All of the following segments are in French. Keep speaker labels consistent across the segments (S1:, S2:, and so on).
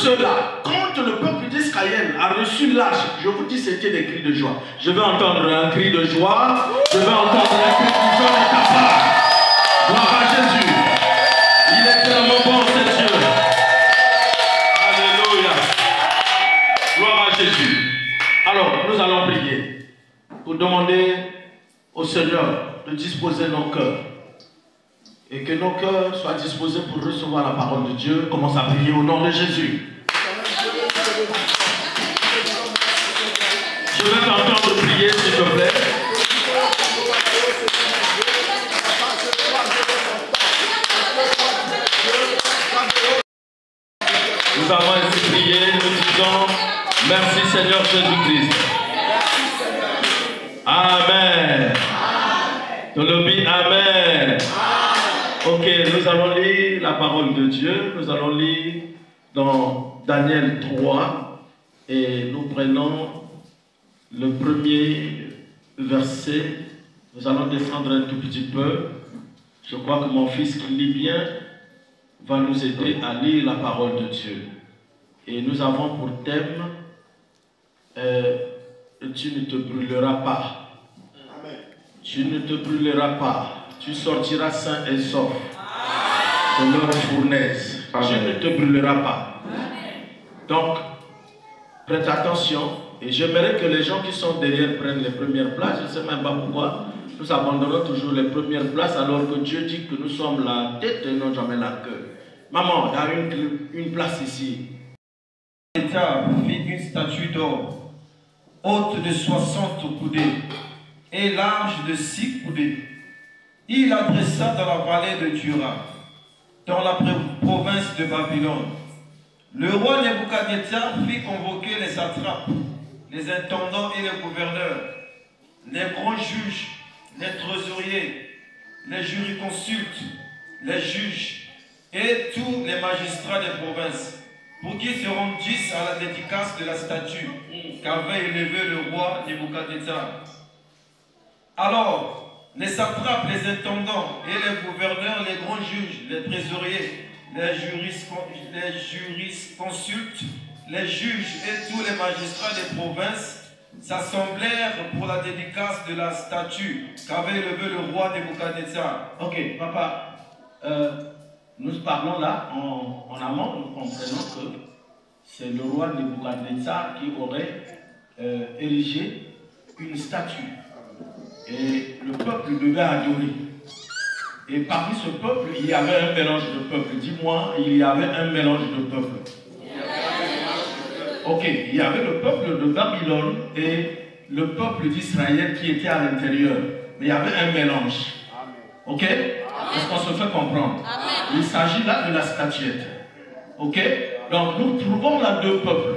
S1: cela, quand le peuple d'Israël a reçu l'âge, je vous dis c'était des cris de joie. Je vais entendre un cri de joie, je vais entendre un cri de joie de ta part. Gloire à Jésus. Il est tellement bon, c'est Dieu. Alléluia. Gloire à Jésus. Alors, nous allons prier pour demander au Seigneur de disposer nos cœurs. Et que nos cœurs soient disposés pour recevoir la parole de Dieu. Commence à prier au nom de Jésus. Je vais t'entendre prier, s'il te plaît. Nous avons ainsi prié, nous disons merci Seigneur Jésus-Christ. Amen. Nous le dit Amen. Ok, nous allons lire la parole de Dieu. Nous allons lire dans Daniel 3 et nous prenons le premier verset. Nous allons descendre un tout petit peu. Je crois que mon fils qui lit bien va nous aider à lire la parole de Dieu. Et nous avons pour thème tu ne te brûleras pas. Tu ne te brûleras pas. Tu sortiras sain et sauf de leur fournaise. Tu ne te brûleras pas. Donc, prête attention. Et j'aimerais que les gens qui sont derrière prennent les premières places. Je ne sais même pas pourquoi. Nous abandonnons toujours les premières places alors que Dieu dit que nous sommes la tête et non jamais la queue. Maman, il y a une place ici.
S2: L'État fit une statue d'or, haute de 60 coudées et large de 6 coudées. Il l'adressa dans la vallée de Dura, dans la province de Babylone. Le roi Nebuchadnezzar fit convoquer les satrapes, les intendants et les gouverneurs, les grands juges, les trésoriers, les jurisconsultes, les juges et tous les magistrats des provinces, pour qu'ils se rendissent à la dédicace de la statue qu'avait élevée le roi Nebuchadnezzar. Alors, les satrapes, les intendants et les gouverneurs, les grands juges, les trésoriers, les jurisconsultes, les juges et tous les magistrats des provinces s'assemblèrent pour la dédicace de la statue qu'avait élevée le roi Nebuchadnezzar.
S1: Ok, papa, nous parlons là en amont, nous comprenons que c'est le roi Nebuchadnezzar qui aurait érigé une statue. Et le peuple devait adorer. Et parmi ce peuple, il y avait un mélange de peuples. Dis-moi, il y avait un mélange de peuples. Ok, il y avait le peuple de Babylone et le peuple d'Israël qui était à l'intérieur. Mais il y avait un mélange. Ok? Est-ce qu'on se fait comprendre? Il s'agit là de la statuette. Ok? Donc nous trouvons là deux peuples.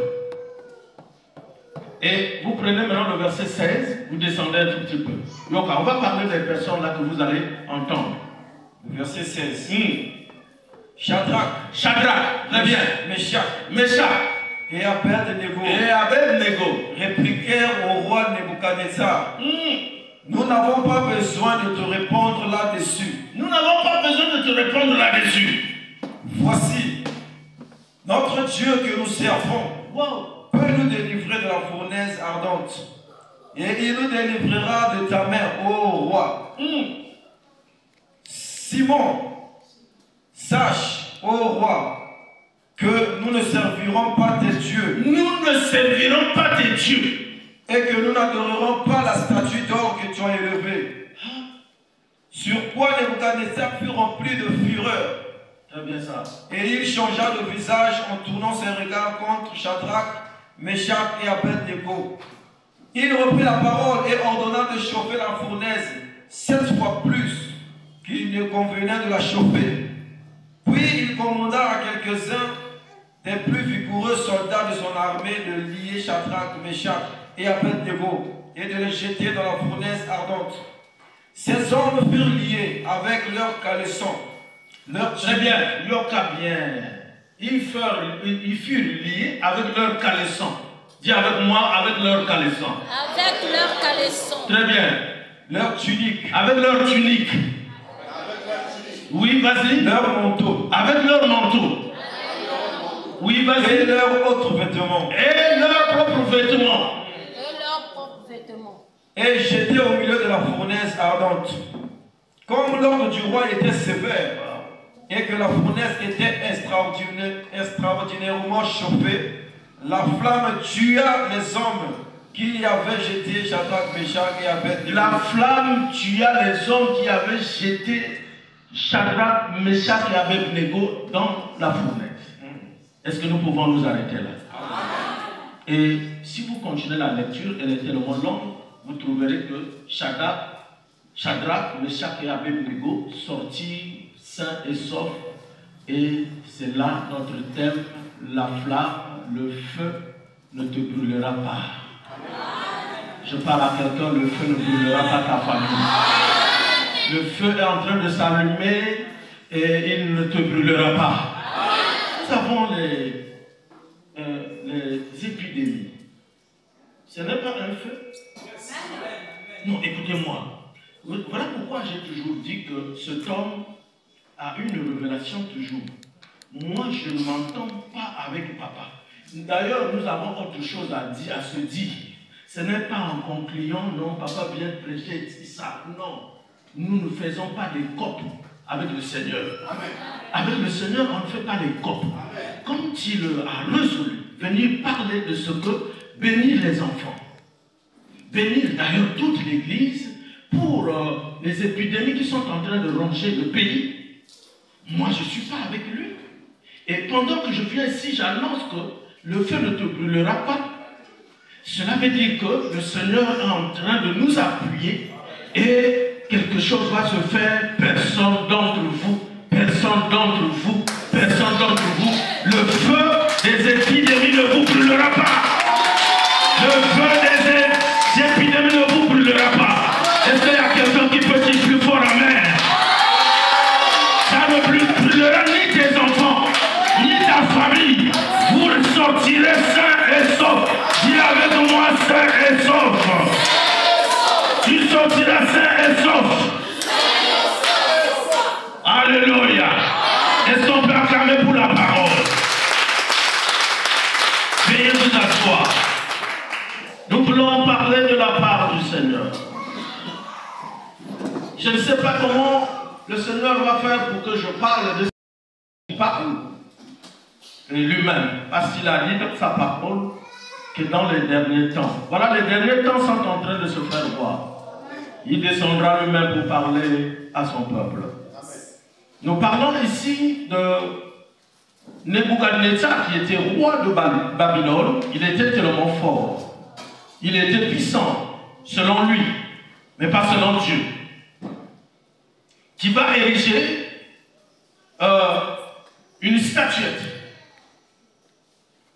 S1: Et vous prenez maintenant le verset 16, vous descendez un tout petit peu. Donc, on va parler des personnes là que vous allez entendre.
S2: Le verset 16. Shadrach,
S1: très bien. Meshach
S2: et Abednego
S1: répliquèrent
S2: au roi Nebuchadnezzar. Nous n'avons pas besoin de te répondre là-dessus.
S1: Nous n'avons pas besoin de te répondre là-dessus.
S2: Voici, notre Dieu que nous servons.
S1: Wow.
S2: Peut nous délivrer de la fournaise ardente, et il nous délivrera de ta main, ô roi. Simon, sache, ô roi, que nous ne servirons pas tes dieux.
S1: Nous ne servirons pas tes dieux.
S2: Et que nous n'adorerons pas la statue d'or que tu as élevée. Sur quoi Nebuchadnezzar fut rempli de fureur.
S1: Très bien ça.
S2: Et il changea de visage en tournant ses regards contre Shadrach, Meshach et Abednego. Il reprit la parole et ordonna de chauffer la fournaise 7 fois plus qu'il ne convenait de la chauffer. Puis il commanda à quelques-uns des plus vigoureux soldats de son armée de lier Shadrach, Meshach et Abednego et de les jeter dans la fournaise ardente. Ces hommes furent liés avec leurs caleçons.
S1: Très bien, ils furent liés avec leurs caleçons. Dis avec moi, avec leurs caleçons.
S3: Avec leurs caleçons.
S1: Très bien.
S2: Leur tunique.
S1: Avec leur tunique. Oui, vas-y.
S2: Leur manteau.
S1: Avec leur manteau. Oui, vas-y. vas-y.
S2: Et leurs autres vêtements.
S1: Et leurs propres vêtements.
S3: Et leurs propres vêtements.
S2: Et j'étais au milieu de la fournaise ardente. Comme l'ordre du roi était sévère et que la fournaise était extraordinairement chauffée, la flamme tua les hommes qui y avaient jeté Shadrach, Meshach et Abednego.
S1: La flamme tua les hommes qui avaient jeté Shadrach, Meshach et Abednego dans la fournaise. Est-ce que nous pouvons nous arrêter là? Et si vous continuez la lecture, elle est tellement longue, vous trouverez que Shadrach, Meshach et Abednego sortirent sains et saufs. Et c'est là notre thème, la flamme, le feu ne te brûlera pas. Je parle à quelqu'un, le feu ne brûlera pas ta famille. Le feu est en train de s'allumer et il ne te brûlera pas. Nous avons les épidémies. Ce n'est pas un feu. Non, écoutez-moi. Voilà pourquoi j'ai toujours dit que cet homme a une révélation toujours. Moi, je ne m'entends pas avec papa. D'ailleurs, nous avons autre chose à se dire. Ce n'est pas en concluant, non, papa vient prêcher ça. Non, nous ne faisons pas des copes avec le Seigneur. Amen. Avec le Seigneur, on ne fait pas des copes. Quand il a résolu venir parler de ce que bénir les enfants, bénir d'ailleurs toute l'Église pour les épidémies qui sont en train de ronger le pays, moi je ne suis pas avec lui. Et pendant que je viens ici, j'annonce que le feu ne te brûlera pas. Cela veut dire que le Seigneur est en train de nous appuyer et quelque chose va se faire. Personne d'entre vous, le feu des épidémies ne vous brûlera pas. Le feu des épidémies ne vous brûlera pas. Est-ce qu'il y a quelqu'un qui peut dire plus fort amen? Ça ne brûlera ni tes enfants, ni ta famille. Vous sortirez sains et saufs. Dis avec moi sains et saufs. Tu sortiras sains et saufs. Alléluia. Est-ce qu'on peut acclamer pour la parole? Veuillez vous asseoir. Nous voulons parler de la part du Seigneur. Je ne sais pas comment le Seigneur va faire pour que je parle de ce qu'il parle lui-même. Parce qu'il a dit dans sa parole que dans les derniers temps, voilà, les derniers temps sont en train de se faire voir. Il descendra lui-même pour parler à son peuple. Nous parlons ici de Nebuchadnezzar qui était roi de Babylone. Il était tellement fort. Il était puissant, selon lui, mais pas selon Dieu. Qui va ériger une statuette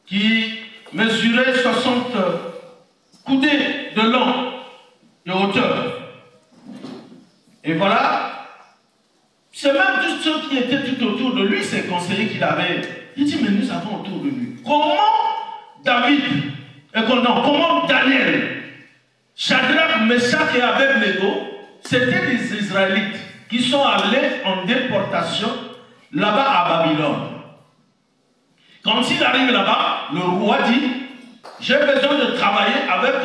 S1: qui mesurait 60 coudées de long de hauteur. Et voilà, c'est même tous ceux qui étaient tout autour de lui, ses conseillers qu'il avait. Il dit, mais nous avons autour de lui. Comment David, comment Daniel, Shadrach, Meshach et Abednego, c'était des Israélites qui sont allés en déportation là-bas à Babylone. Quand il arrive là-bas, le roi dit, j'ai besoin de travailler avec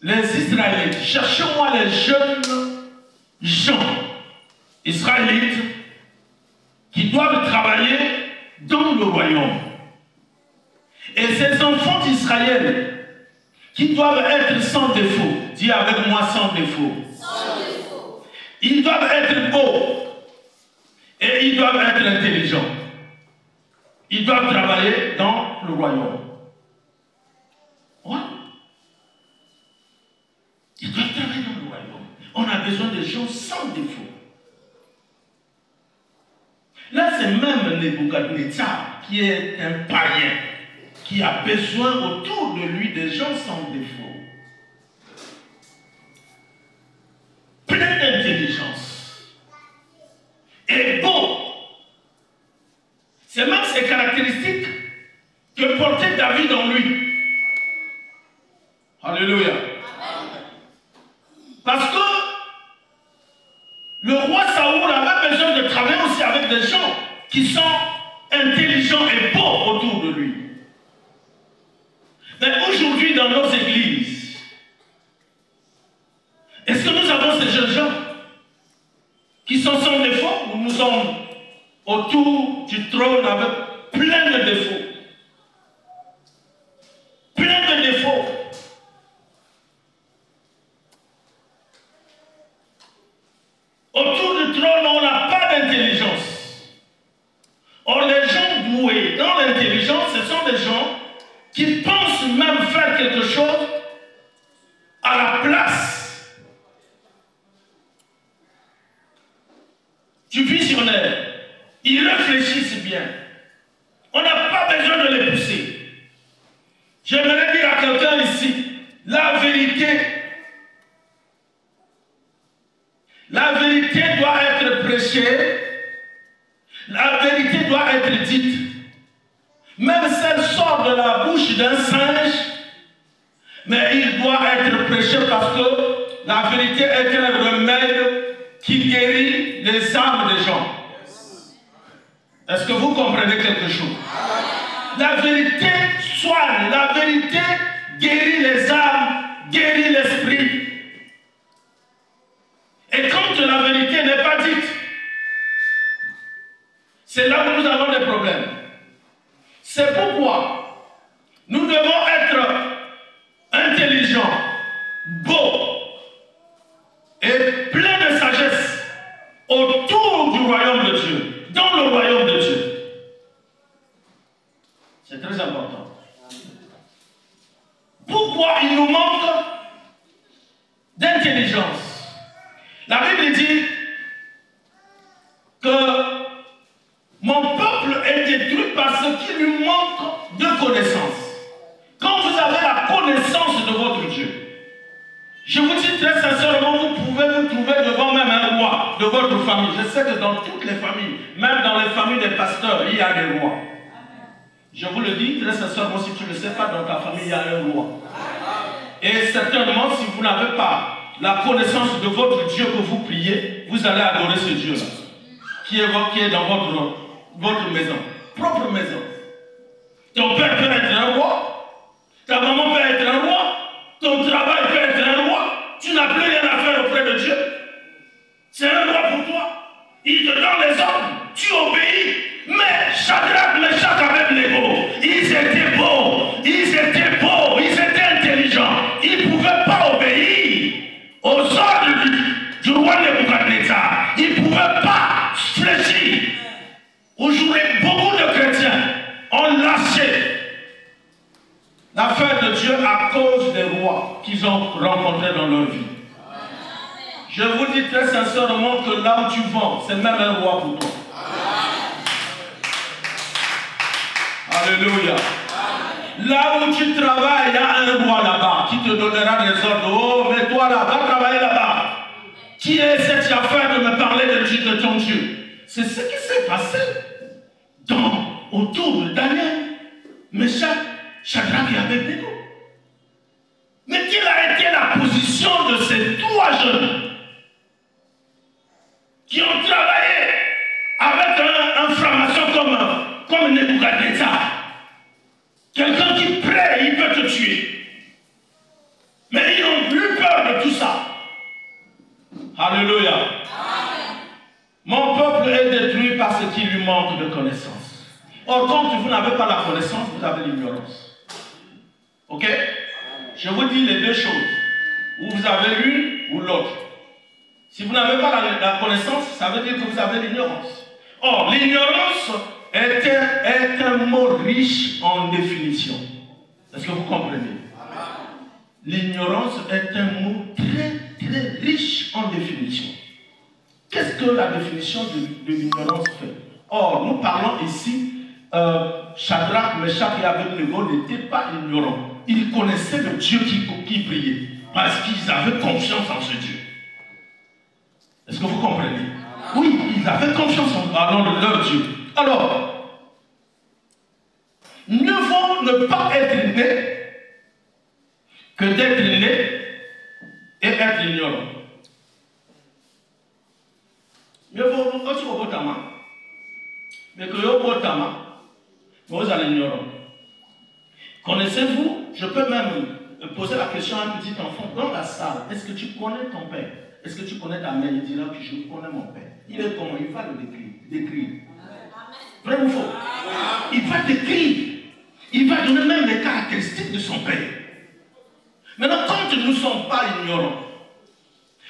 S1: les Israélites. Cherchez-moi les jeunes gens israélites qui doivent travailler dans le royaume. Et ces enfants d'Israël qui doivent être sans défaut, dis avec moi sans défaut. Sans défaut. Ils doivent être beaux et ils doivent être intelligents. Ils doivent travailler dans le royaume. Ouais. Ils doivent travailler dans le royaume. On a besoin de gens sans défaut. Là, c'est même Nebuchadnezzar qui est un païen, qui a besoin autour de lui des gens sans défaut. Plein d'intelligence. Et beau. C'est même ces caractéristiques que portait David en lui. Alléluia. Parce que le roi Saoul avait besoin de travailler aussi avec des gens qui sont intelligents et beaux autour lui. Mais aujourd'hui, dans nos églises, est-ce que nous avons ces jeunes gens qui sont sans défaut ou nous sommes autour du trône avec plein de défauts? Plein de défauts. Autour du trône, on n'a pas d'intelligence. Or, les gens doués dans l'intelligence, ce sont des gens qui pensent même faire quelque chose à la place du visionnaire. Ils réfléchissent bien. On n'a pas besoin de les pousser. J'aimerais dire à quelqu'un ici, la vérité doit être prêchée, la vérité doit être dite. Même si elle sort de la bouche d'un singe, mais il doit être prêché parce que la vérité est un remède qui guérit les âmes des gens. Est-ce que vous comprenez quelque chose? La vérité soigne, la vérité guérit les âmes, guérit l'esprit. Et quand la vérité n'est pas dite, c'est là où nous avons des problèmes. C'est pourquoi nous devons être intelligents, beaux et pleins de sagesse autour du royaume de Dieu, dans le royaume de Dieu. C'est très important. Pourquoi il nous manque d'intelligence? La Bible dit que mon peuple est détruit parce qu'il lui manque de connaissance. Quand vous avez la connaissance de votre Dieu, je vous dis très sincèrement, vous pouvez vous trouver devant même un roi de votre famille. Je sais que dans toutes les familles, même dans les familles des pasteurs, il y a des rois. Je vous le dis très sincèrement, si tu ne le sais pas, dans ta famille, il y a un roi. Et certainement, si vous n'avez pas la connaissance de votre Dieu que vous priez, vous allez adorer ce Dieu-là, qui est dans votre maison, propre maison. Ton père peut être un roi, ta maman peut être un roi, ton travail peut être un roi, tu n'as plus rien à faire auprès de Dieu. C'est un roi pour toi. Il te donne les ordres, tu obéis. Mais Shadrach, Meshach, Abednego, ils étaient beaux, ils étaient intelligents, ils ne pouvaient pas obéir aux ordres du roi Nebuchadnezzar. Ils ne pouvaient pas fléchir. Aujourd'hui, beaucoup de chrétiens ont lâché l'affaire de Dieu à cause des rois qu'ils ont rencontrés dans leur vie. Je vous dis très sincèrement que là où tu vends, c'est même un roi pour toi. Alléluia. Là où tu travailles, il y a un roi là-bas qui te donnera des ordres. Oh, mais toi là, va travailler là-bas. Qui est cette affaire de me parler de Dieu, de ton Dieu? C'est ce qui s'est passé autour de Daniel, Meshach, Shadrach et Abednego. Mais quelle a été la position de ces trois jeunes qui ont travaillé avec un franc-maçon comme Nebuchadnezzar? Quelqu'un qui prie, il peut te tuer. Mais ils ont eu peur de tout ça. Alléluia. Mon peuple est détruit parce qu'il lui manque de connaissance. Or, quand vous n'avez pas la connaissance, vous avez l'ignorance. Ok? Je vous dis les deux choses. Ou vous avez l'une ou l'autre. Si vous n'avez pas la connaissance, ça veut dire que vous avez l'ignorance. Or, l'ignorance est un mot riche en définition. Est-ce que vous comprenez? L'ignorance est un mot très, très riche en définition. Qu'est-ce que la définition de l'ignorance fait? Or, nous parlons ici, Shadrach, Meshach et Abednego n'étaient pas ignorants. Ils connaissaient le Dieu qui priait, parce qu'ils avaient confiance en ce Dieu. Est-ce que vous comprenez? Oui, ils avaient confiance en leur Dieu. Alors, mieux vaut ne pas être né que d'être né et être ignorant. Mieux vaut quand tu vas au Tama, mais que tu vas au Tama, mais vous allez ignorant. Connaissez-vous? Je peux même poser la question à un petit enfant dans la salle. Est-ce que tu connais ton père? Est-ce que tu connais ta mère? Il dira que je connais mon père. Il est comment? Il va le décrire. Vrai ou faux? Il va décrire. Il va donner même les caractéristiques de son père. Maintenant, quand nous ne sommes pas ignorants,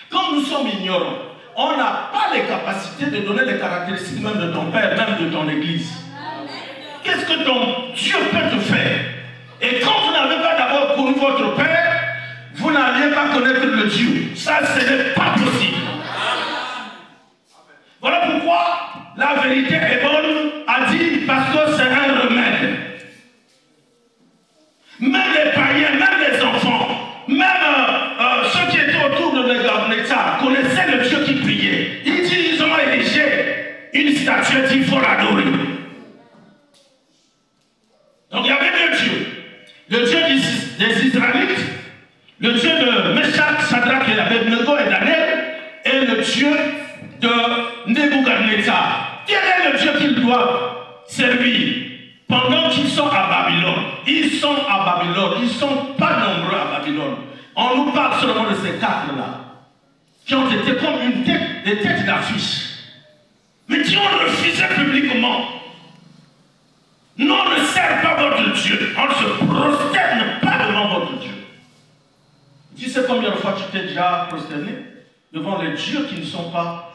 S1: quand nous sommes ignorants, on n'a pas les capacités de donner les caractéristiques même de ton père, même de ton église. Qu'est-ce que ton Dieu peut te faire? Et quand vous n'avez pas d'abord connu votre père, vous n'allez pas connaître le Dieu. Ça, ce n'est pas possible. Voilà pourquoi la vérité est bonne, a dit, parce que c'est un remède. Même les païens, même les enfants, même ceux qui étaient autour de l'État connaissaient le Dieu qui priait. Ils ont érigé une statue qu'il faut l'adorer. Donc il y avait deux dieux. Le Dieu des Israélites, le Dieu de Meshach, Shadrach et Abednego et Daniel, et le Dieu de Nebuchadnezzar. Quel est le Dieu qu'ils doivent servir pendant qu'ils sont à Babylone? Ils sont à Babylone, ils ne sont pas nombreux à Babylone. On nous parle seulement de ces quatre-là, qui ont été comme des têtes d'affiche, mais qui ont refusé publiquement. Non, on ne sert pas votre Dieu. On ne se prosterne pas devant votre Dieu. Tu sais combien de fois tu t'es déjà prosterné devant les dieux qui ne sont pas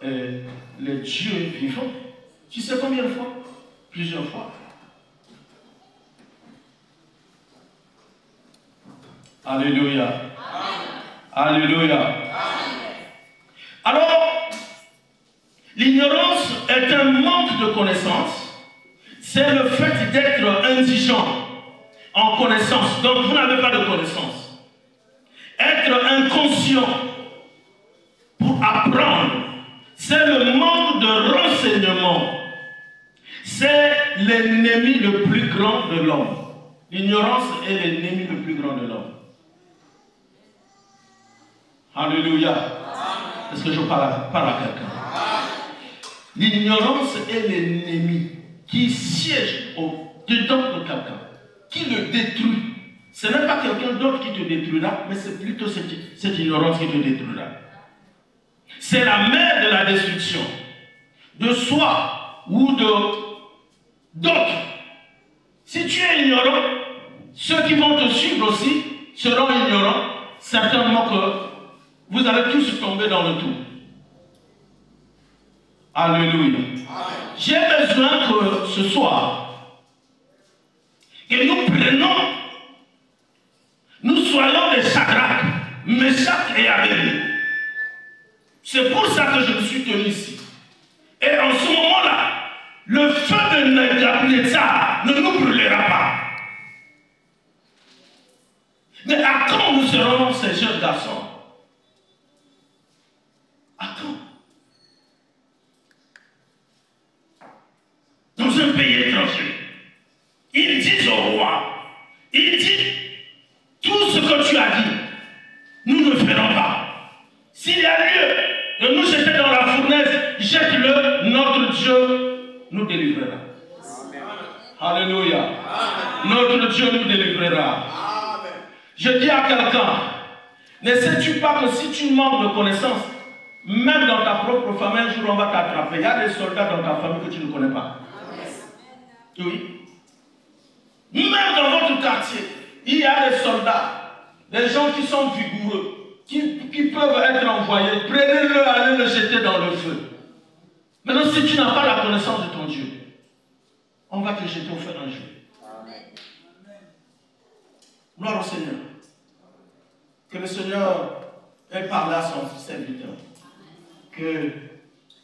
S1: les dieux vivants? Tu sais combien de fois? Plusieurs fois. Alléluia. Alléluia. Alors, l'ignorance est un manque de connaissance. C'est le fait d'être indigent en connaissance. Donc, vous n'avez pas de connaissance. Être inconscient pour apprendre, c'est le manque de renseignement. C'est l'ennemi le plus grand de l'homme. L'ignorance est l'ennemi le plus grand de l'homme. Alléluia. Est-ce que je parle à quelqu'un? L'ignorance est l'ennemi qui siège dedans de quelqu'un, qui le détruit. Ce n'est pas quelqu'un d'autre qui te détruira, mais c'est plutôt cette ignorance qui te détruira. C'est la mère de la destruction, de soi ou d'autres. Si tu es ignorant, ceux qui vont te suivre aussi seront ignorants, certainement que vous allez tous tomber dans le tout. Alléluia. J'ai besoin que ce soir, que nous prenions, nous soyons des Shadrach, Meshach et Abednego. C'est pour ça que je me suis tenu ici. Et en ce moment-là, le feu de Nebuchadnezzar ne nous brûlera pas. Mais à quand nous serons ces jeunes garçons? À quand? Dans un pays étranger, ils disent au roi, il dit, tout ce que tu as dit, nous ne ferons pas. S'il y a lieu de nous jeter dans la fournaise, jette-le, notre Dieu nous délivrera. Amen. Alléluia. Amen. Notre Dieu nous délivrera. Amen. Je dis à quelqu'un, ne sais-tu pas que si tu manques de connaissances, même dans ta propre famille, un jour on va t'attraper. Il y a des soldats dans ta famille que tu ne connais pas. Oui. Même dans votre quartier, il y a des soldats, des gens qui sont vigoureux, qui peuvent être envoyés. Prenez-le, allez le jeter dans le feu. Maintenant, si tu n'as pas la connaissance de ton Dieu, on va te jeter au feu un jour. Gloire au Seigneur. Que le Seigneur ait parlé à son serviteur. Que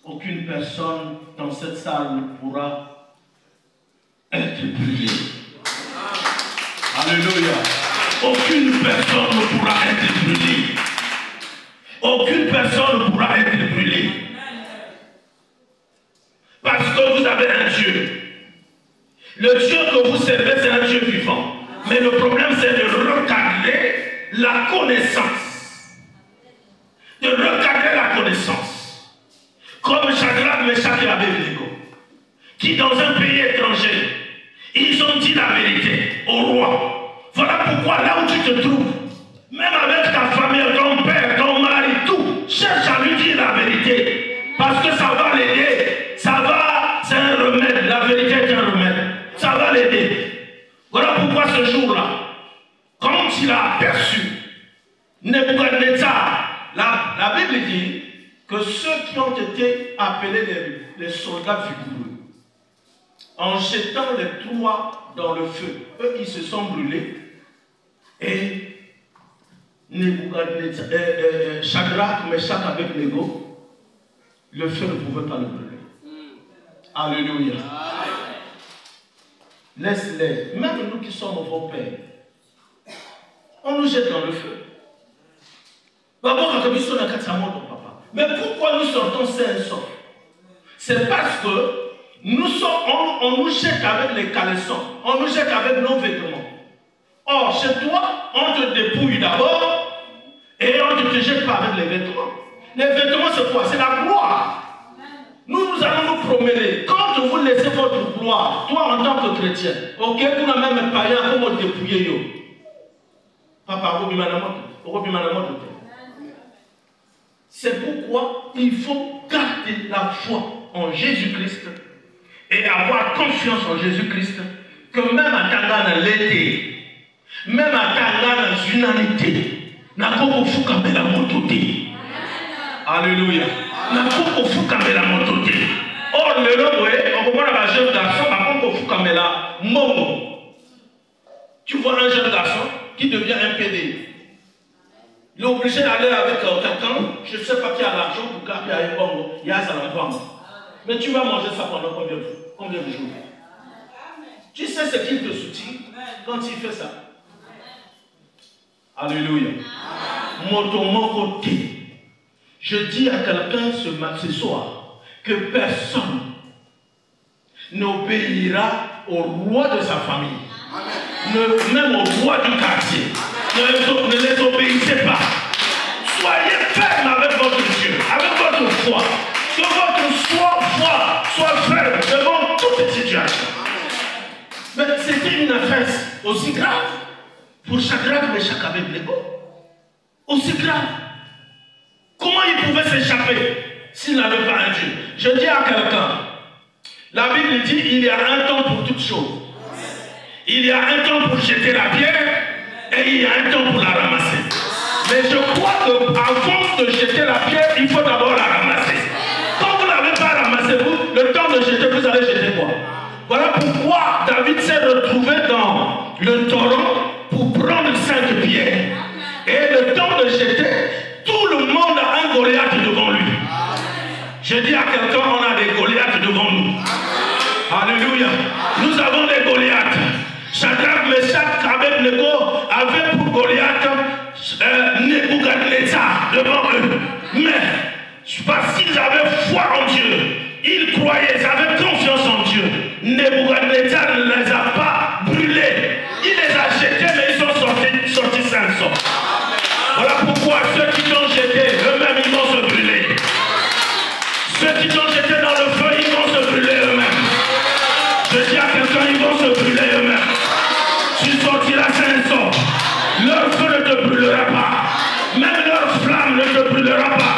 S1: aucune personne dans cette salle ne pourra être brûlée. Alléluia. Aucune personne ne pourra être brûlée. Aucune personne ne pourra être brûlée. Parce que vous avez un Dieu. Le Dieu que vous servez, c'est un Dieu vivant. Mais le problème, c'est de recadrer la connaissance. De recadrer la connaissance. Comme Shadrach, Meshach et Abednego, qui dans un pays étranger, ils ont dit la vérité. au roi. Voilà pourquoi là où tu te trouves, même avec ta famille, ton père, ton mari, tout, cherche à lui dire la vérité. Parce que ça va l'aider. Ça va, c'est un remède. La vérité est un remède. Ça va l'aider. Voilà pourquoi ce jour-là, quand il a aperçu Nebuchadnezzar, la Bible dit que ceux qui ont été appelés les soldats vigoureux, en jetant les trois dans le feu, eux ils se sont brûlés et Nebuchadnezzar, Shadrach, Meshach avec Nego, le feu ne pouvait pas le brûler. Alléluia. Laisse-les. Même nous qui sommes vos pères, on nous jette dans le feu. Mais pourquoi nous sortons sains et saufs? C'est parce que on nous jette avec les caleçons, on nous jette avec nos vêtements. Or, chez toi, on te dépouille d'abord et on ne te jette pas avec les vêtements. Les vêtements, c'est quoi? C'est la gloire. Nous allons nous promener. Quand vous laissez votre gloire, toi en tant que chrétien, ok, vous n'avez même pas rien, vous me dépouillez. Papa, c'est pourquoi il faut garder la foi en Jésus-Christ et avoir confiance en Jésus-Christ, que même à Tangana l'été, même à Tangana unanimité, n'a pas beaucoup de la montée. Alléluia. N'a pas beaucoup de la montée. Or, le long, on voit un jeune garçon, n'a pas beaucoup de la momo. Tu vois un jeune garçon qui devient un PD. Il est obligé d'aller avec quelqu'un, je ne sais pas qui a l'argent pour qu'il y ait un bongo, il y a ça là-bas. Mais tu vas manger ça pendant combien de jours? Tu sais ce qu'il te soutient quand il fait ça? Alléluia. Mon côté. Je dis à quelqu'un ce soir que personne n'obéira au roi de sa famille. Même au roi du quartier. Ne les obéissez pas. Soyez ferme avec votre Dieu, avec votre foi. Que votre foi soit ferme devant toute situation. Mais c'était une affaire aussi grave pour Shadrach, Meshach, Abednego. Aussi grave. Comment il pouvait s'échapper s'il n'avait pas un Dieu? Je dis à quelqu'un, la Bible dit il y a un temps pour toutes choses. Il y a un temps pour jeter la pierre et il y a un temps pour la ramasser. Mais je crois qu'avant de jeter la pierre, il faut d'abord la ramasser. Quand vous n'avez pas ramassé, le temps de jeter, vous allez jeter quoi? Voilà pourquoi David s'est retrouvé dans le torrent pour prendre 5 pierres. Et le temps de jeter, tout le monde a un Goliath devant lui. Je dis à quelqu'un, on a des Goliaths devant nous. Alléluia. Nous avons des Goliaths. Shadrach, Meshach, Abednego avaient pour Goliath Nebuchadnezzar devant eux. Mais parce qu'ils avaient foi en Dieu, ils croyaient, ils avaient confiance en Dieu. Nebuchadnezzar ne les a pas brûlés. Il les a jetés, mais ils sont sortis sains et saufs. Voilà pourquoi ceux qui t'ont jeté, eux-mêmes, ils vont se brûler. Ceux qui t'ont jeté dans le feu, ils vont se brûler eux-mêmes. Je dis à quelqu'un, ils vont se brûler eux-mêmes. Tu sortiras sain et sauf. Leur feu ne te brûlera pas. Même leur flamme ne te brûlera pas.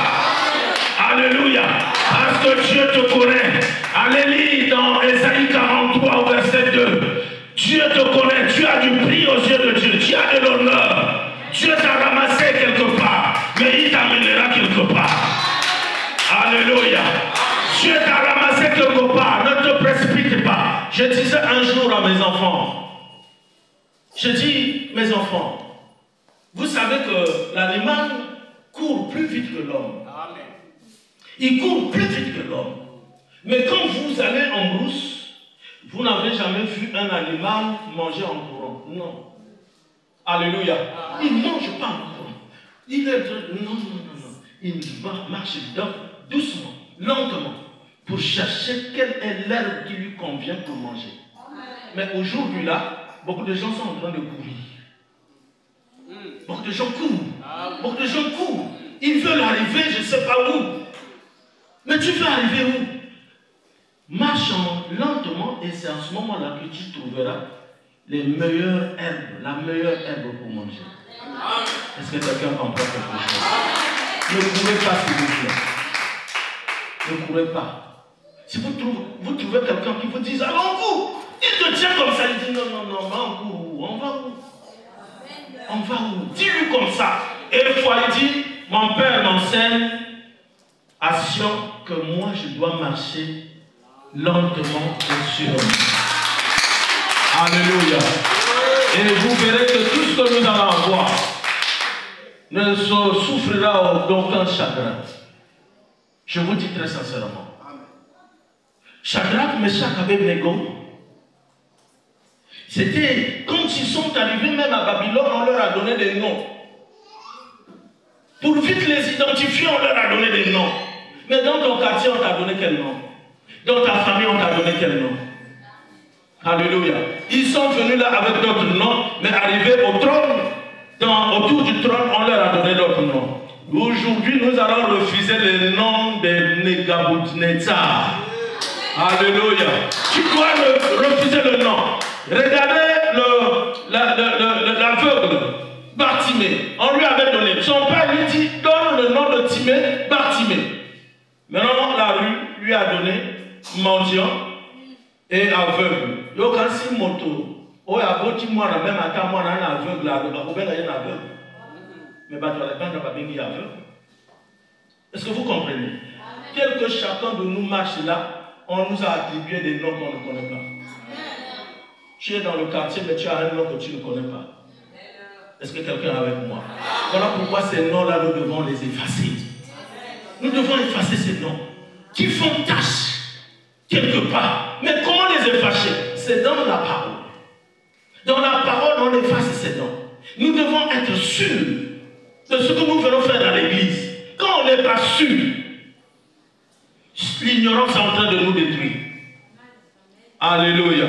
S1: Alléluia. Parce que Dieu te connaît. Allez lire dans Ésaïe 43 au verset 2. Dieu te connaît. Tu as du prix aux yeux de Dieu. Tu as de l'honneur. Dieu t'a ramassé quelque part, mais il t'amènera quelque part. Alléluia. Dieu t'a ramassé quelque part. Ne te précipite pas. Je disais un jour à mes enfants, je dis, mes enfants, vous savez que l'animal court plus vite que l'homme. Il court plus vite que l'homme. Mais quand vous allez en brousse, vous n'avez jamais vu un animal manger en courant. Non. Alléluia. Il ne mange pas en courant. Il est... Non. Il marche doucement, lentement, pour chercher quelle est l'herbe qui lui convient pour manger. Mais aujourd'hui là, beaucoup de gens sont en train de courir. Beaucoup de gens courent. Beaucoup de gens courent. Ils veulent arriver, je ne sais pas où. Mais tu veux arriver où? Marche lentement et c'est à ce moment-là que tu trouveras les meilleures herbes, la meilleure herbe pour manger. Est-ce que quelqu'un comprend quelque chose? Ne courez pas, s'il vous plaît. Ne courez pas. Si vous trouvez quelqu'un qui vous dit, allons-vous, il te tient comme ça, il dit, non, non, non, on va où? On va où? On va où? Dis-lui comme ça. Et une fois, il dit, mon père m'enseigne à Sion que moi, je dois marcher lentement et sûrement. Alléluia. Et vous verrez que tout ce que nous allons avoir ne souffrira d'aucun chagrin. Je vous dis très sincèrement. Shadrach, Meshach, Abednego, c'était quand ils sont arrivés même à Babylone, on leur a donné des noms. Pour vite les identifier, on leur a donné des noms. Mais dans ton quartier, on t'a donné quel nom? Dans ta famille, on t'a donné quel nom? Alléluia. Ils sont venus là avec d'autres noms, mais arrivés au trône, autour du trône, on leur a donné d'autres noms. Aujourd'hui, nous allons refuser les noms des Nebuchadnezzar. Alléluia. Tu dois refuser le nom. Regardez l'aveugle, Bartimée. On lui avait donné. Son père lui dit, donne le nom de Timée, Bartimée. Maintenant, la rue lui a donné mendiant et aveugle. Donc, quand si moto, oh, il y a beaucoup de monde, même à ta moi, on a un aveugle, mais bah, tu as aveugle. Est-ce que vous comprenez? Tel que chacun de nous marche là, on nous a attribué des noms qu'on ne connaît pas. Tu es dans le quartier, mais tu as un nom que tu ne connais pas. Est-ce que quelqu'un est avec moi? Voilà pourquoi ces noms-là, nous devons les effacer. Nous devons effacer ces noms qui font tâche quelque part. Mais comment les effacer? C'est dans la parole. Dans la parole, on efface ces noms. Nous devons être sûrs de ce que nous venons faire dans l'église. Quand on n'est pas sûr, l'ignorance est en train de nous détruire. Alléluia.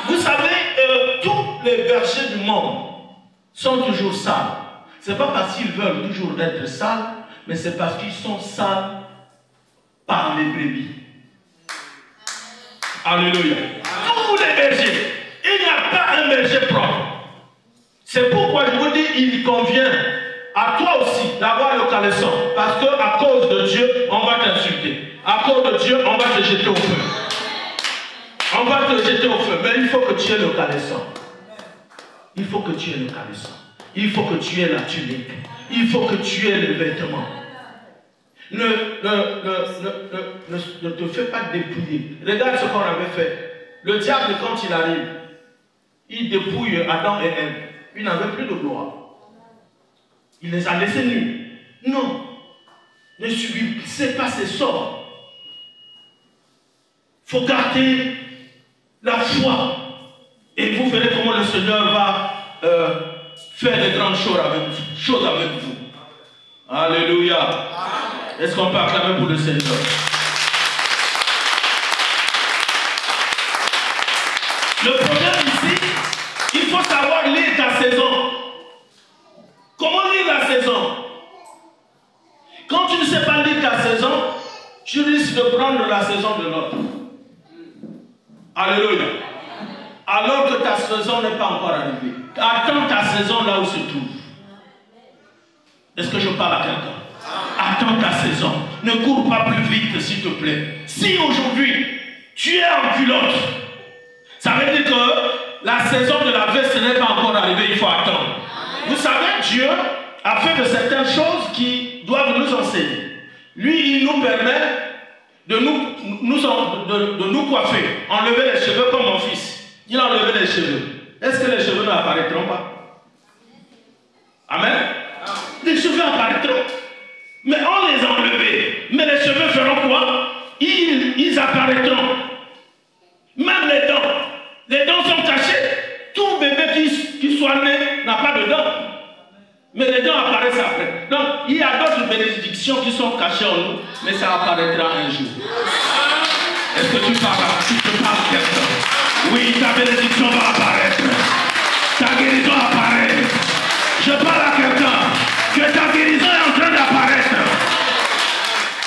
S1: Vous savez, tous les bergers du monde sont toujours sales. Ce n'est pas parce qu'ils veulent toujours être sales, mais c'est parce qu'ils sont sales par les brebis. Alléluia. Tous les bergers, il n'y a pas un berger propre. C'est pourquoi je vous dis, il convient à toi aussi d'avoir le caleçon. Parce qu'à cause de Dieu, on va t'insulter. À cause de Dieu, on va te jeter au feu. On va te jeter au feu. Mais il faut que tu aies le caleçon. Il faut que tu aies le caleçon. Il faut que tu aies la tunique. Il faut que tu aies le vêtement. Ne te fais pas dépouiller. Regarde ce qu'on avait fait. Le diable, quand il arrive, il dépouille Adam et Ève. Ils n'avaient plus de gloire. Il les a laissés nus. Non. Ne subissez pas ces sorts. Il faut garder la foi. Et vous verrez comment le Seigneur va faire de grandes choses avec vous. Alléluia. Est-ce qu'on peut acclamer pour le Seigneur? Le problème ici, il faut savoir lire ta saison. Comment lire la saison? Quand tu ne sais pas lire ta saison, tu risques de prendre la saison de l'autre. Alléluia. Alors que ta saison n'est pas encore arrivée. Attends ta saison là où se trouve. Est-ce que je parle à quelqu'un? Attends ta saison. Ne cours pas plus vite, s'il te plaît. Si aujourd'hui, tu es en culotte, ça veut dire que la saison de la veste n'est pas encore arrivée, il faut attendre. Vous savez, Dieu a fait de certaines choses qui doivent nous enseigner. Lui, il nous permet de nous coiffer, enlever les cheveux comme mon fils. Il a enlevé les cheveux. Est-ce que les cheveux n'apparaîtront pas? Amen. Les cheveux apparaîtront. Mais on les a enlevés. Mais les cheveux feront quoi? Ils apparaîtront. Même les dents. Les dents sont cachées. Tout bébé qui soit né n'a pas de dents. Mais les dents apparaissent après. Donc, il y a d'autres bénédictions qui sont cachées en nous, mais ça apparaîtra un jour. Est-ce que tu parles à quelqu'un? Oui, ta bénédiction va apparaître. Ta guérison apparaît. Je parle à quelqu'un que ta guérison est en train d'apparaître.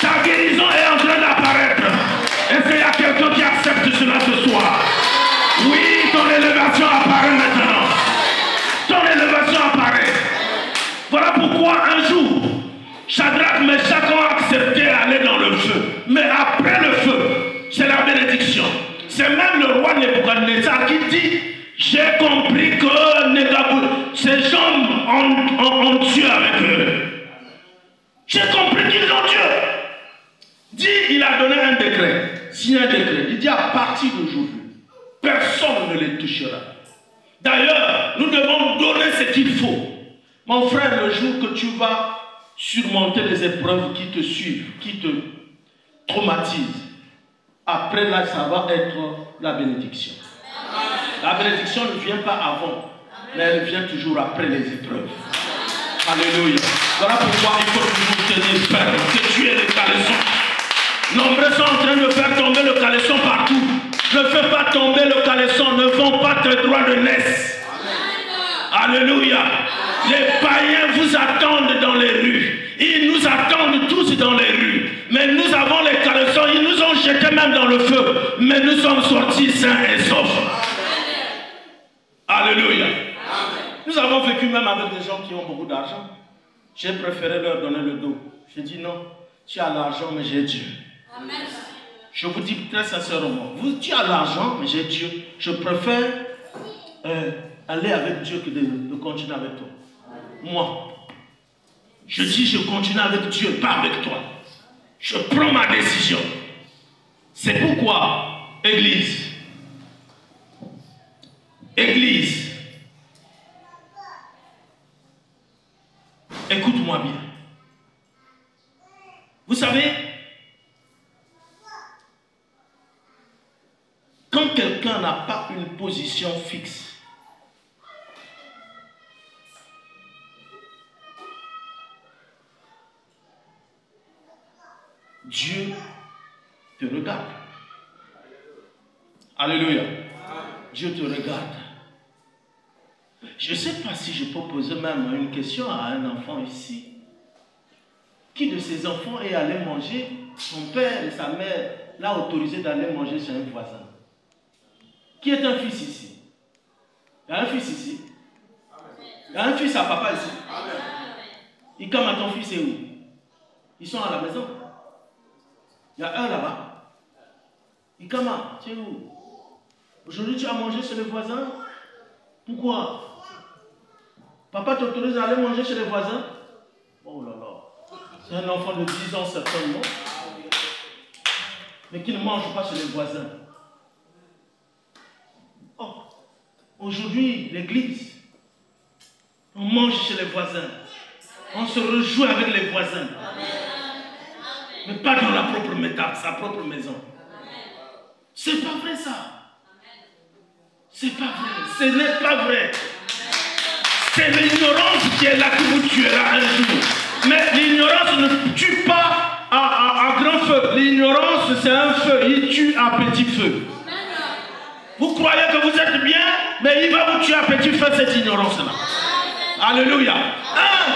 S1: Ta guérison est en train d'apparaître. Est-ce qu'il y a quelqu'un qui accepte cela ce soir? Oui, ton élévation apparaît. roi Nebuchadnezzar qui dit, j'ai compris que ces gens ont Dieu avec eux. J'ai compris qu'ils ont Dieu. Dit, il a donné un décret, signé un décret. Il dit, à partir d'aujourd'hui, personne ne les touchera. D'ailleurs, nous devons donner ce qu'il faut. Mon frère, le jour que tu vas surmonter les épreuves qui te suivent, qui te traumatisent, après là, ça va être la bénédiction. La bénédiction ne vient pas avant, mais elle vient toujours après les épreuves. Alléluia. Voilà pourquoi il faut toujours tenir ferme, que tu es les caleçons. Nombreux sont en train de faire tomber le caleçon partout. Ne fais pas tomber le caleçon, ne vends pas tes droits de naissance. Alléluia. Les païens vous attendent dans les rues. Ils nous attendent tous dans les rues. Mais nous avons les caleçons, ils nous ont jetés même dans le feu. Mais nous sommes sortis sains et saufs. Alléluia. Nous avons vécu même avec des gens qui ont beaucoup d'argent. J'ai préféré leur donner le dos. J'ai dit non, tu as l'argent mais j'ai Dieu. Amen. Je vous dis très sincèrement, tu as l'argent mais j'ai Dieu. Je préfère aller avec Dieu que de continuer avec toi. Moi, je dis je continue avec Dieu, pas avec toi. Je prends ma décision. C'est pourquoi, Église, écoute-moi bien. Vous savez, quand quelqu'un n'a pas une position fixe, Dieu te regarde. Alléluia. Dieu te regarde. Je ne sais pas si je peux poser même une question à un enfant ici. Qui de ces enfants est allé manger, son père et sa mère l'a autorisé d'aller manger chez un voisin? Qui est un fils ici? Il y a un fils ici? Il y a un fils à papa ici? Et quand ton fils est où? Ils sont à la maison. Il y a un là-bas. Ikama, tu es où? Aujourd'hui, tu as mangé chez le voisin? Pourquoi? Papa t'autorise à aller manger chez les voisins? Oh là là. C'est un enfant de 10 ans certainement. Mais qui ne mange pas chez les voisins. Oh, aujourd'hui, l'église, on mange chez les voisins. On se réjouit avec les voisins. Mais pas dans sa propre maison. C'est pas vrai ça. C'est pas vrai. Ce n'est pas vrai. C'est l'ignorance qui est là qui vous tuera un jour. Mais l'ignorance ne tue pas à grand feu. L'ignorance, c'est un feu. Il tue à petit feu. Vous croyez que vous êtes bien, mais il va vous tuer à petit feu, cette ignorance-là. Alléluia.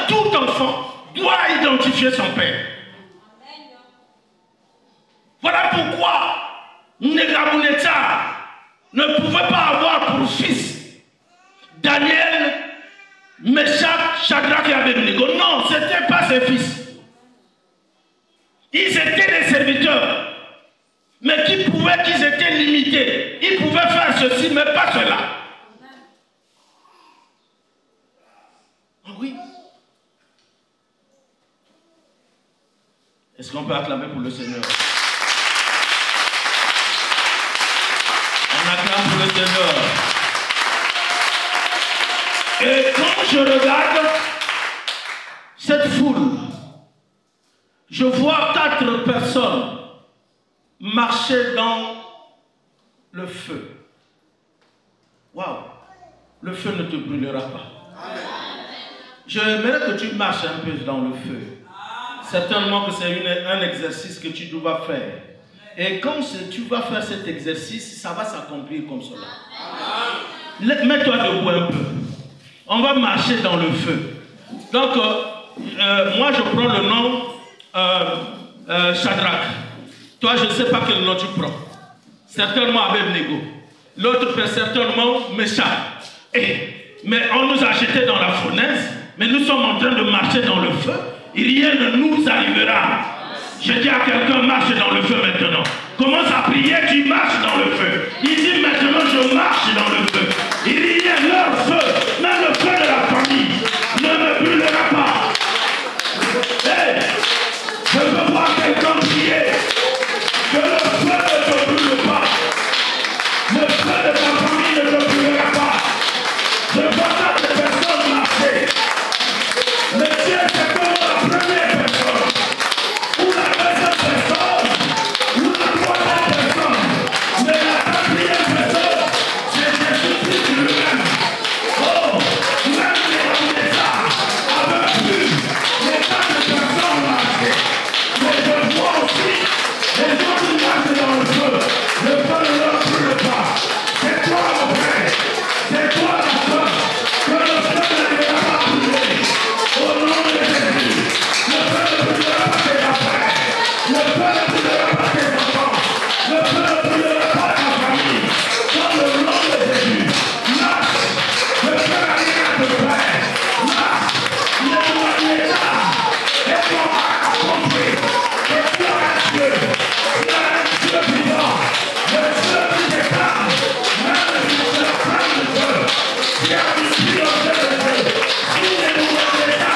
S1: Tout enfant doit identifier son père. Voilà pourquoi Nebuchadnezzar ne pouvait pas avoir pour fils Daniel, Meshach, Shadrach et Abednego. Non, ce n'était pas ses fils. Ils étaient des serviteurs, mais qu'ils étaient limités. Ils pouvaient faire ceci, mais pas cela. Ah oui. Est-ce qu'on peut acclamer pour le Seigneur? On acclame pour le Seigneur. Et quand je regarde cette foule, je vois 4 personnes marcher dans le feu. Waouh! Le feu ne te brûlera pas. J'aimerais que tu marches un peu dans le feu. Certainement que c'est un exercice que tu dois faire. Et quand tu vas faire cet exercice, ça va s'accomplir comme cela. Mets-toi debout un peu. On va marcher dans le feu. Donc, moi je prends le nom Shadrach. Toi, je ne sais pas quel nom tu prends. Certainement Abednego. L'autre fait certainement Meshach. Mais on nous a jetés dans la fournaise, mais nous sommes en train de marcher dans le feu. Et rien ne nous arrivera. Je dis à quelqu'un, marche dans le feu maintenant. commence à prier, tu marches dans le feu. Il dit maintenant je marche dans le feu. Il y a leur feu, même le feu de la famille ne me brûlera pas. Hey, je veux voir quelqu'un prier. Que le feu ne te brûle pas. Le feu de ta famille ne te brûlera pas. Je vois tant de personnes marcher. Mais Dieu, c'est comme la première personne, ou la deuxième personne, ou la troisième personne. Mais la quatrième personne, c'est Jésus-Christ lui-même. Oh, même les Romains avaient vu les tas de personnes marcher. Mais je vois aussi les autres marcher dans le feu. Le feu ne leur brûle pas. C'est toi mon frère, c'est toi ma soeur, que le feu ne viendra pas brûler. Au nom de Jésus, le feu ne brûlera pas tes affaires, le feu ne brûlera pas tes enfants, le feu ne brûlera pas ta famille. Dans le nom de Jésus, marche, le feu n'a rien à te faire. Marche, l'éloigne là, et ton âme a compris que tu as un Dieu, tu as un Dieu vivant, le feu qui t'éclame, même si tu es plein de feu, tu as une priorité de Dieu, si l'éloigne là.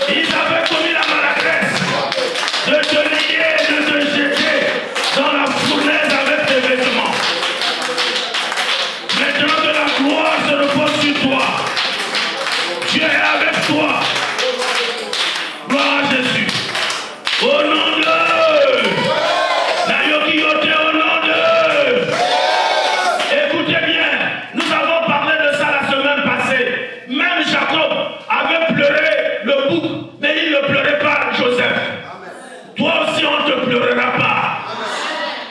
S1: Ils avaient commis la maladresse de te lier et de te jeter dans la fournaise avec tes vêtements. Maintenant que la gloire se repose sur toi, Dieu est avec toi. Gloire à Jésus. Au nom de Nayoki Yote, au nom de. Écoutez bien, nous avons parlé de ça la semaine passée. Même Jacob avait pleuré le bouc, mais il ne pleurait pas Joseph. Toi aussi on ne te pleurera pas.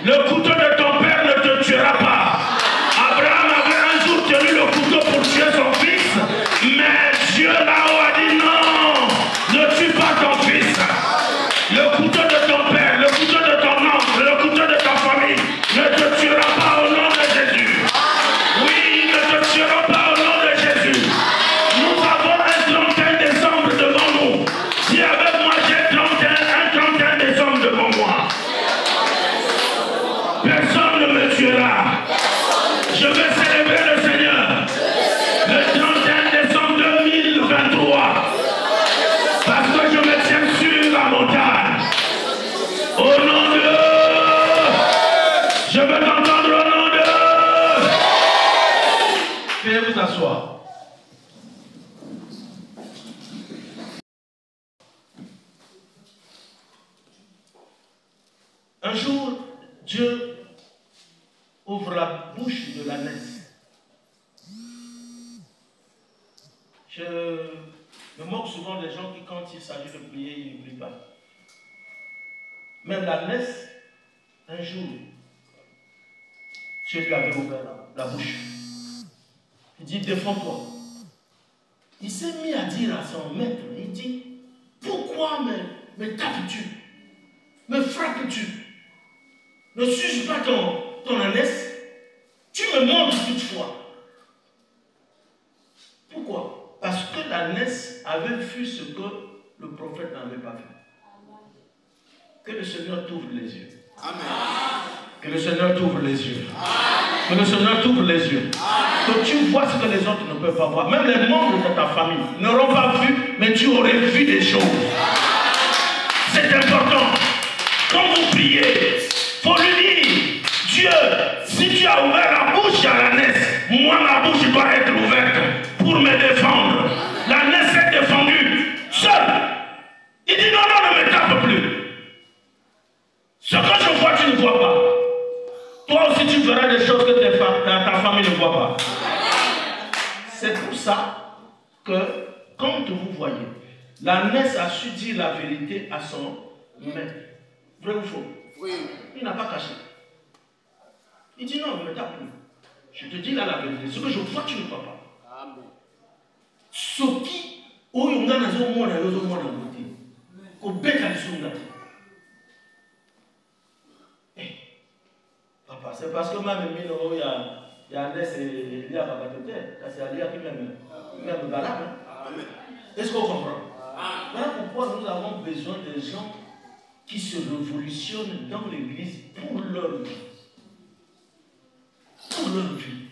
S1: Le couteau de ton père ne te tuera pas. Abraham avait un jour tenu le couteau pour tuer son fils, mais Dieu là-haut a dit non, ne tue pas ton fils. Le couteau de ton père, le couteau de ton oncle, le couteau de ta famille ne te tuera pas au nom de Jésus. Oui, ne te tuera pas au nom de Jésus. Nous avons un 31 décembre devant nous. Si avec moi j'ai un 31 décembre devant moi, personne ne me tuera. Je vais célébrer le Seigneur le 31 décembre 2023 parce que je me tiens sur la montagne. Au nom de... Je veux t'entendre au nom de... Veuillez vous asseoir. Un jour, Dieu ouvre la bouche de l'ânesse. Je me moque souvent des gens qui, quand il s'agit de prier, ils ne prient pas. Même l'ânesse, un jour, Dieu lui avait ouvert la bouche. Il dit, défends-toi. Il s'est mis à dire à son maître, il dit, pourquoi me tapes-tu? Me frappes-tu? Ne suis-je pas ton ânesse? Tu me montres toutefois. Pourquoi? Parce que l'ânesse avait vu ce que le prophète n'avait pas vu. Que le Seigneur t'ouvre les yeux. Amen. Que le Seigneur t'ouvre les yeux. Amen. Que le Seigneur t'ouvre les yeux. Amen. Que tu vois ce que les autres ne peuvent pas voir. Même les membres de ta famille n'auront pas vu, mais tu aurais vu des choses. C'est important. Quand vous priez, il faut lui dire, Dieu, si tu as ouvert la bouche à l'ânesse, moi ma bouche doit être ouverte pour me défendre. L'ânesse est défendue seule. Il dit non, ne me tape plus. Ce que je vois, tu ne vois pas. Toi aussi, tu verras des choses que ta famille ne voit pas. C'est pour ça que, quand vous voyez, l'ânesse a su dire la vérité à son maître. Vrai ou faux? Oui. Il n'a pas caché. Il dit non, ne me tape plus. Je te dis là la vérité. Ce que je vois, tu ne vois pas. Amen. Ce qui oyo nga nazomona yo ozomona ngo te kobeta lisunga te. Papa, c'est parce que même il y a laissé il y a pas de terre, parce qu'il y a qui même valable. Est-ce qu'on comprend? Voilà pourquoi nous avons besoin de gens qui se révolutionnent dans l'église pour leur vie. Pour leur vie.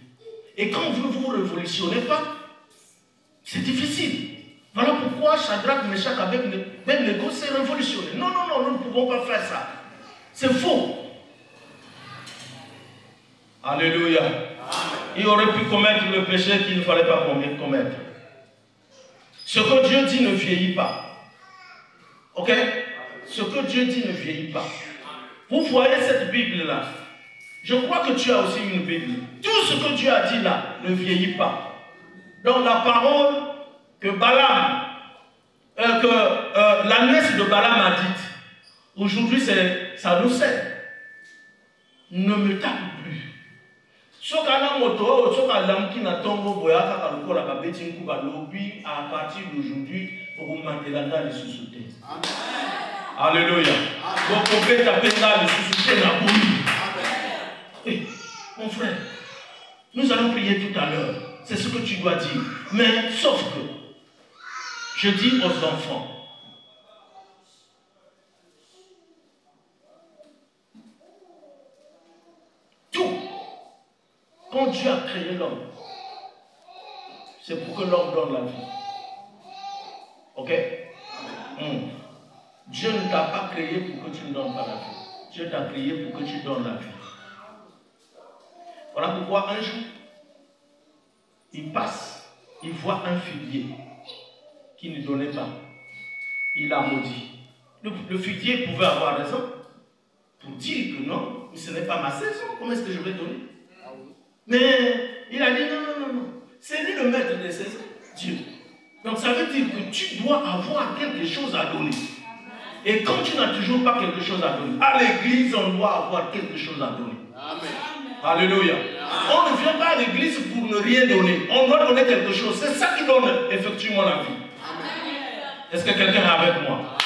S1: Et quand vous ne vous révolutionnez pas, c'est difficile. Voilà pourquoi Shadrach, Meshach, Abednego s'est révolutionné. Non, non, non, nous ne pouvons pas faire ça. C'est faux. Alléluia. Il aurait pu commettre le péché qu'il ne fallait pas commettre. Ce que Dieu dit ne vieillit pas. Ok? Ce que Dieu dit ne vieillit pas. Vous voyez cette Bible-là. Je crois que tu as aussi une Bible. Tout ce que Dieu a dit là ne vieillit pas. Donc la parole que Balaam, la nièce de Balaam a dite, aujourd'hui ça nous sert. Ne me tape plus. Sokana moto, sokana qui n'a tombo boyaka kaluko la babeti nkuba lobi à partir d'aujourd'hui pour vous maintenir dans les sous-soutés. Alléluia. Donc on peut taper dans les sous-soutés na bouli. Mon frère, nous allons prier tout à l'heure. C'est ce que tu dois dire. Mais sauf que je dis aux enfants, tout, quand Dieu a créé l'homme, c'est pour que l'homme donne la vie. Ok? Dieu ne t'a pas créé pour que tu ne donnes pas la vie. Dieu t'a créé pour que tu donnes la vie. Voilà pourquoi un jour, il passe, il voit un figuier qui ne donnait pas. Il a maudit. Le figuier pouvait avoir raison pour dire que non, ce n'est pas ma saison. Comment est-ce que je vais donner? Mais il a dit non, non, non, non. C'est lui le maître des saisons, Dieu. Donc ça veut dire que tu dois avoir quelque chose à donner. Et quand tu n'as toujours pas quelque chose à donner, à l'église, on doit avoir quelque chose à donner. Amen. Alléluia. On ne vient pas à l'église pour ne rien donner. On doit donner quelque chose. C'est ça qui donne effectivement la vie. Est-ce que quelqu'un est avec moi?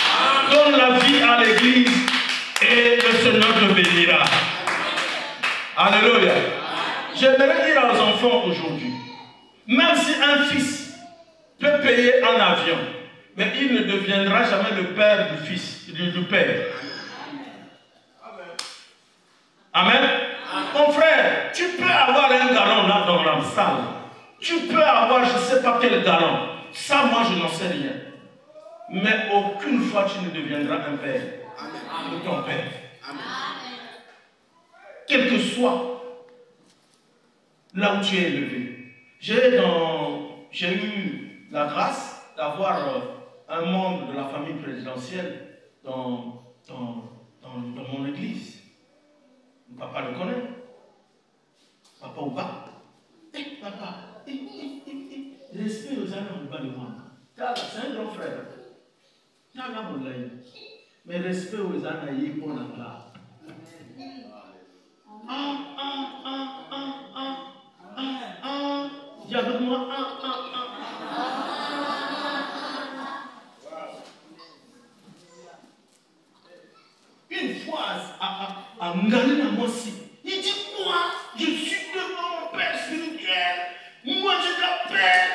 S1: Donne la vie à l'église et le Seigneur te bénira. Alléluia. J'aimerais dire aux enfants aujourd'hui, même si un fils peut payer un avion, mais il ne deviendra jamais le père du fils, du père. Amen. Mon frère, tu peux avoir un galon là dans la salle. Tu peux avoir je ne sais pas quel galon. Ça, moi, je n'en sais rien. Mais aucune fois tu ne deviendras un père de ton père. Amen. Quel que soit là où tu es élevé. J'ai eu la grâce d'avoir un membre de la famille présidentielle dans mon église. Papa le connaît. Papa ou pas? Papa, respect aux âmes au bas de moi. C'est un grand frère. Mais respect aux âmes pour la gloire. Dis avec moi. Une fois, à Ngalina Mossi, il dit quoi? Je suis devant mon père spirituel. Moi, je t'appelle.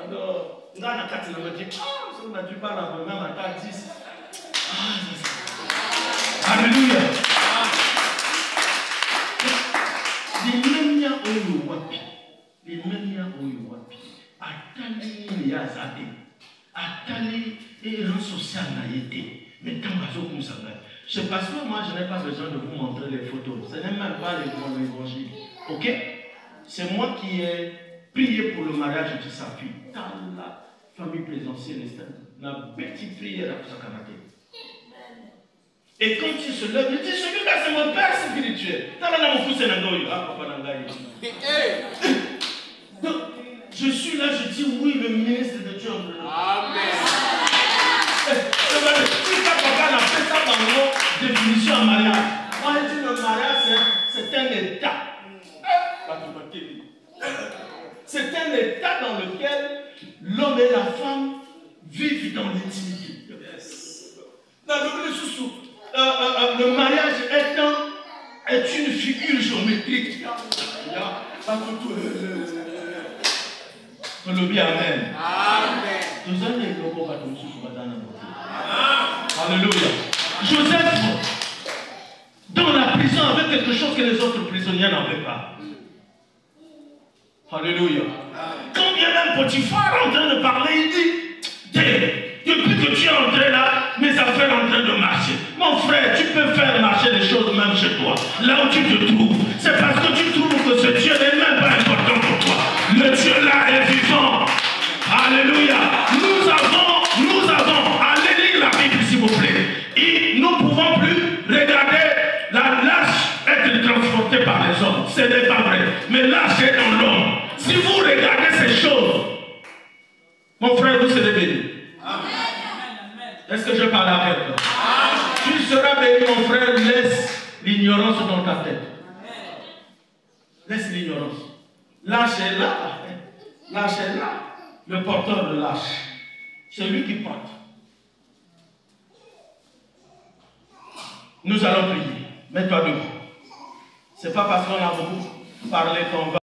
S1: Alors, Ngalina Katina me dit, ça n'a dû pas la même à 10. Alléluia. Les mêmes oyo wapi. Les mêmes oyo wapi. Atali ni yazade. Atali et rang social n'a été. Mais tant que ça c'est parce que moi je n'ai pas besoin de vous montrer les photos. Ce n'est même pas l'évangile. Ok? C'est moi qui ai prié pour le mariage de sa fille. Dans la famille présidentielle, on a petite prière à sa kanaté. Et quand il se lève, il dit celui-là c'est mon père spirituel. Donc, je suis là, je dis oui, le ministre de Dieu. Amen. Si ta papa n'a fait ça dans nos définitions en mariage, moi je dis le mariage c'est un état. C'est un état dans lequel l'homme et la femme vivent dans l'intimité. Le mariage est une figure géométrique. Amen. Alléluia. Joseph, dans la prison, avait quelque chose que les autres prisonniers n'avaient pas. Alléluia. Quand bien même Potiphar est en train de parler, il dit, depuis que tu es entré là, mes affaires sont en train de marcher. Mon frère, tu peux faire marcher les choses même chez toi. Là où tu te trouves, c'est parce que tu trouves que ce Dieu n'est même pas important pour toi. Le Dieu là est vivant. Alléluia. Nous avons, allez lire la Bible s'il vous plaît. Et nous ne pouvons plus regarder la l'arche être transportée par les hommes. Ce n'est pas vrai. Mais l'arche est dans l'homme. Si vous regardez ces choses, mon frère, vous serez béni. Est-ce que je parle avec toi? Tu seras béni, mon frère. Laisse l'ignorance dans ta tête. Laisse l'ignorance. L'arche est là. L'arche est là. Le porteur de l'arche. C'est lui qui porte. Nous allons prier. Mets-toi debout. Ce n'est pas parce qu'on a beaucoup parlé qu'on va.